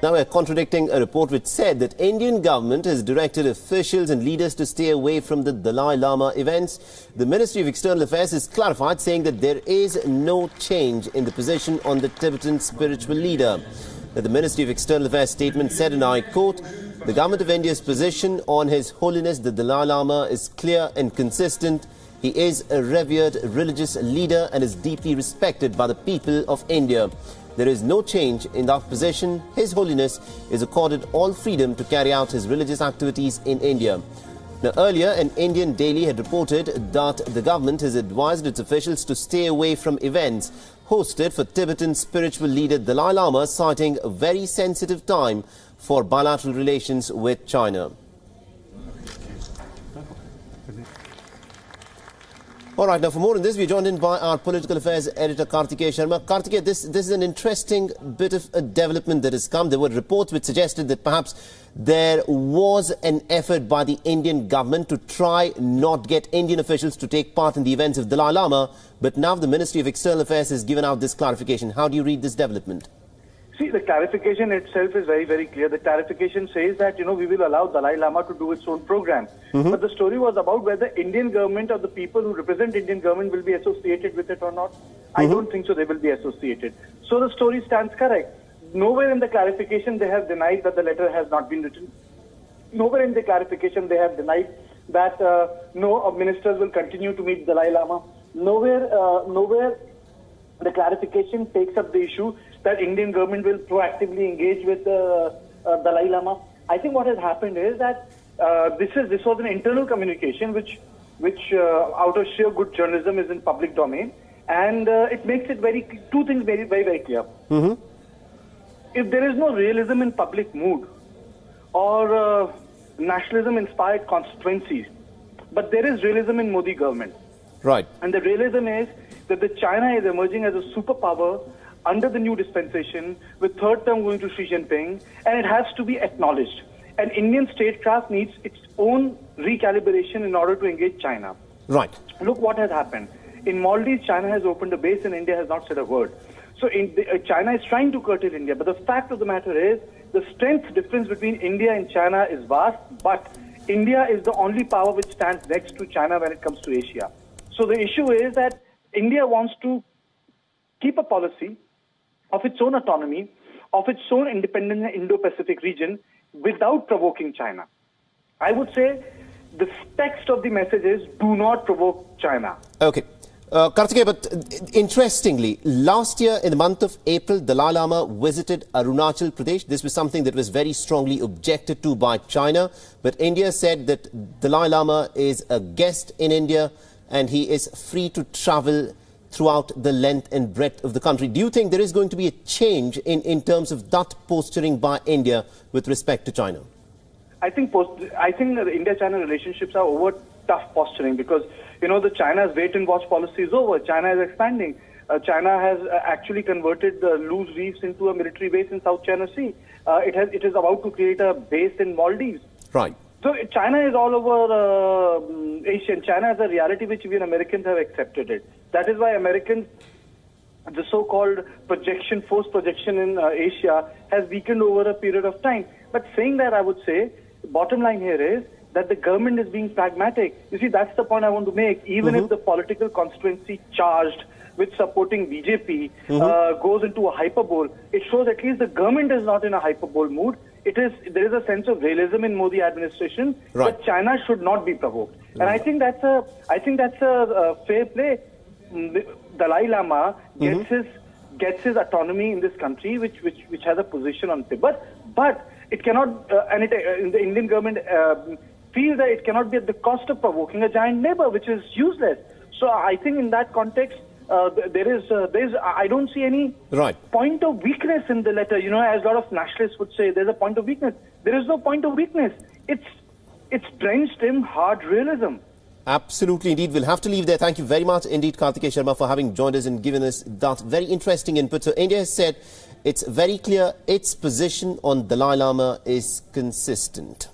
Now, we're contradicting a report which said that Indian government has directed officials and leaders to stay away from the Dalai Lama events. The Ministry of External Affairs has clarified, saying that there is no change in the position on the Tibetan spiritual leader. Now, the Ministry of External Affairs statement said, and I quote, "The government of India's position on His Holiness the Dalai Lama is clear and consistent. He is a revered religious leader and is deeply respected by the people of India. There is no change in that position. His Holiness is accorded all freedom to carry out his religious activities in India." Now, earlier, an Indian daily had reported that the government has advised its officials to stay away from events hosted for Tibetan spiritual leader Dalai Lama, citing a very sensitive time for bilateral relations with China. All right, now for more on this, we're joined in by our political affairs editor, Kartikeya Sharma. Kartikeya, this is an interesting bit of a development that has come. There were reports which suggested that perhaps there was an effort by the Indian government to try not get Indian officials to take part in the events of Dalai Lama, but now the Ministry of External Affairs has given out this clarification. How do you read this development? See, the clarification itself is very, very clear. The clarification says that, we will allow Dalai Lama to do its own program. But the story was about whether Indian government or the people who represent Indian government will be associated with it or not. I don't think so they will be associated. So the story stands correct. Nowhere in the clarification they have denied that the letter has not been written. Nowhere in the clarification they have denied that no ministers will continue to meet Dalai Lama. Nowhere the clarification takes up the issue that Indian government will proactively engage with Dalai Lama. I think what has happened is that this was an internal communication which out of sheer good journalism is in public domain, and it makes it two things very, very, very clear. If there is no realism in public mood or nationalism-inspired constituencies, but there is realism in Modi government. Right. And the realism is that China is emerging as a superpower under the new dispensation, with third term going to Xi Jinping, and it has to be acknowledged. And Indian statecraft needs its own recalibration in order to engage China. Right. Look what has happened. In Maldives, China has opened a base and India has not said a word. So China is trying to curtail India. But the fact of the matter is, the strength difference between India and China is vast, but India is the only power which stands next to China when it comes to Asia. So the issue is that India wants to keep a policy of its own autonomy, of its own independent Indo-Pacific region without provoking China. I would say the text of the message is, do not provoke China. Okay. Kartikeya, but interestingly, last year in the month of April, Dalai Lama visited Arunachal Pradesh. This was something that was very strongly objected to by China. But India said that Dalai Lama is a guest in India and he is free to travel throughout the length and breadth of the country. Do you think there is going to be a change in terms of that posturing by India with respect to China? I think the India-China relationships are over tough posturing because, the China's wait-and-watch policy is over. China is expanding. China has actually converted the loose reefs into a military base in South China Sea. It is about to create a base in Maldives. Right. So China is all over Asia. China is a reality which we Americans have accepted it. That is why Americans, the so-called force projection in Asia has weakened over a period of time. But saying that, I would say, bottom line here is that the government is being pragmatic. You see, that's the point I want to make. Even if the political constituency charged with supporting BJP goes into a hyperbole, it shows at least the government is not in a hyperbole mood. There is a sense of realism in Modi administration, right. But China should not be provoked. And I think that's a fair play. Dalai Lama gets his autonomy in this country, which has a position on Tibet, but it cannot. The Indian government feels that it cannot be at the cost of provoking a giant neighbor, which is useless. So I think in that context, I don't see any point of weakness in the letter. As a lot of nationalists would say, there's a point of weakness. There is no point of weakness. It's drenched in hard realism. Absolutely, indeed. We'll have to leave there. Thank you very much indeed, Kartikeya Sharma, for having joined us and given us that very interesting input. So India has said it's very clear its position on Dalai Lama is consistent.